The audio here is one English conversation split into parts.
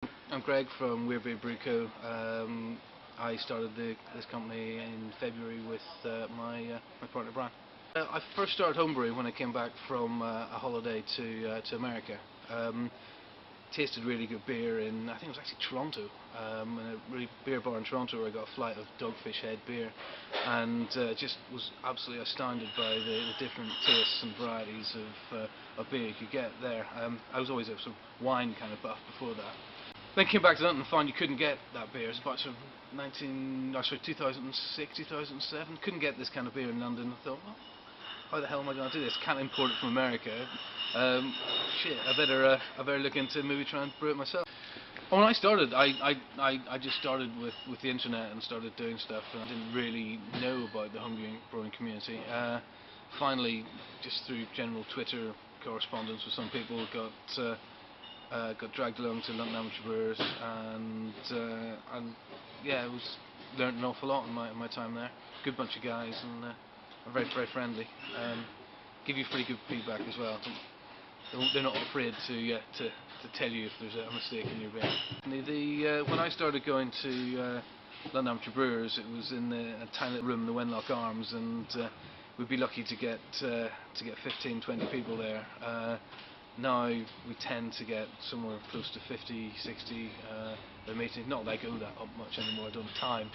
I'm Gregg from Weird Beard Brew Co. I started this company in February with my partner Brian. I first started homebrewing when I came back from a holiday to America. Tasted really good beer in, I think it was actually Toronto, in a really beer bar in Toronto where I got a flight of Dogfish Head beer, and just was absolutely astounded by the different tastes and varieties of beer you could get there. I was always a sort of wine kind of buff before that. Then came back to London and found you couldn't get that beer. It was about sort of 2006, 2007. Couldn't get this kind of beer in London. I thought, well, how the hell am I going to do this? Can't import it from America. Shit, I better look into maybe try and brew it myself. When I started, I just started with the internet and started doing stuff, and I didn't really know about the homebrewing community. Finally, just through general Twitter correspondence with some people, got dragged along to London Amateur Brewers, and yeah, it was learned an awful lot in my time there. Good bunch of guys, and are very friendly. Give you pretty good feedback as well. They're not afraid to tell you if there's a mistake in your beer. When I started going to London Amateur Brewers, it was in a tiny little room in the Wenlock Arms, and we'd be lucky to get 15, 20 people there. Now we tend to get somewhere close to 50, 60 a meeting. Not that I go that up much anymore, I don't have time.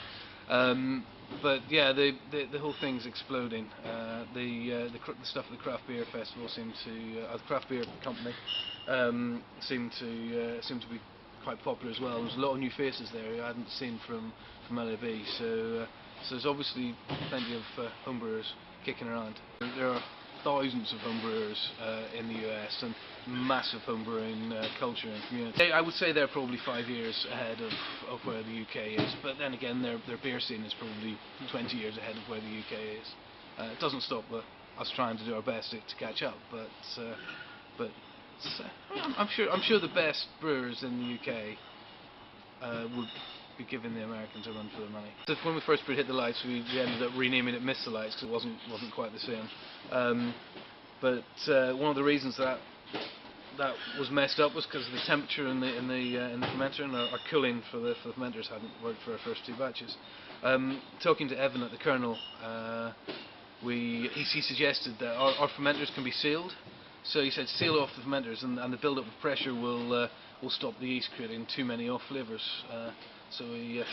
But yeah, the whole thing's exploding. The stuff at the Craft Beer Festival seemed to, the Craft Beer Company seemed to be quite popular as well. There's a lot of new faces there I hadn't seen from LAB, so there's obviously plenty of homebrewers kicking around. There are thousands of homebrewers in the US, and massive homebrewing culture and community. I would say they're probably 5 years ahead of where the UK is, but then again their beer scene is probably 20 years ahead of where the UK is. It doesn't stop us trying to do our best to catch up, but I'm sure the best brewers in the UK would be giving the Americans a run for their money. So when we first hit the lights, we ended up renaming it Miss the Lights because it wasn't quite the same. But one of the reasons that was messed up was because the temperature in the fermenter, and our cooling for the fermenters hadn't worked for our first 2 batches. Talking to Evan at the Kernel, he suggested that our fermenters can be sealed. So he said seal off the fermenters, and the build-up of pressure will stop the yeast creating too many off flavours. So we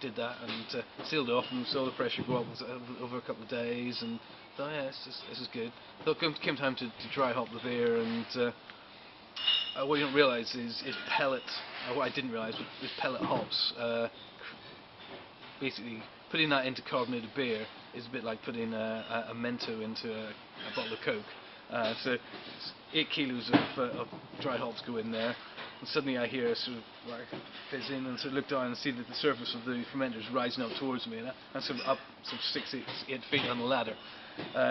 did that and sealed it off, and saw the pressure go up over a couple of days, and thought, yeah, this is good. So it came time to dry hop the beer, and what you don't realise is pellet. What I didn't realise was pellet hops. Basically, putting that into carbonated beer is a bit like putting a Mento into a bottle of Coke. So 8 kilos of dry hops go in there, and suddenly I hear sort of like fizzing, and sort of look down and see that the surface of the fermenter is rising up towards me, and I'm sort of up sort of 6, 8 feet on the ladder.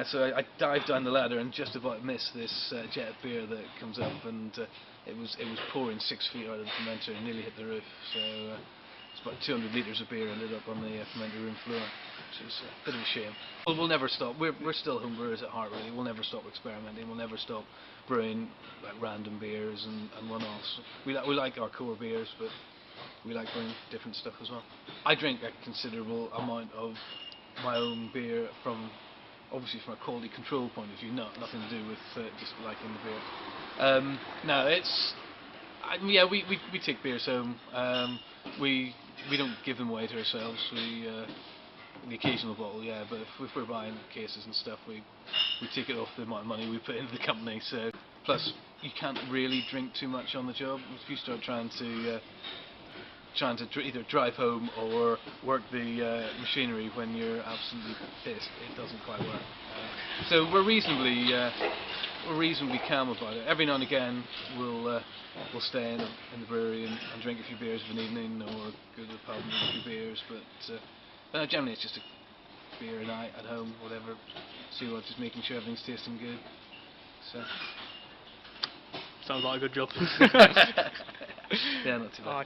So I dived down the ladder and just about missed this jet of beer that comes up, and it was pouring 6 feet out of the fermenter and nearly hit the roof. So it's about 200 litres of beer ended up on the fermenter room floor, which is a bit of a shame. Well, we'll never stop. We're still homebrewers at heart, really. We'll never stop experimenting. We'll never stop brewing like random beers and one-offs. We like our core beers, but we like brewing different stuff as well. I drink a considerable amount of my own beer obviously from a quality control point of view, nothing to do with just liking the beer. No, yeah, we take beers home. We don't give them away to ourselves. The occasional bottle, yeah, but if we're buying cases and stuff, we take it off the amount of money we put into the company. So plus, you can't really drink too much on the job. If you start trying to either drive home or work the machinery when you're absolutely pissed, it doesn't quite work. So we're reasonably calm about it. Every now and again, we'll stay in the brewery and drink a few beers of an evening, or go to the pub and drink a few beers. But generally, it's just a beer night at home, whatever. Just making sure everything's tasting good. So sounds like a good job. yeah, not too bad.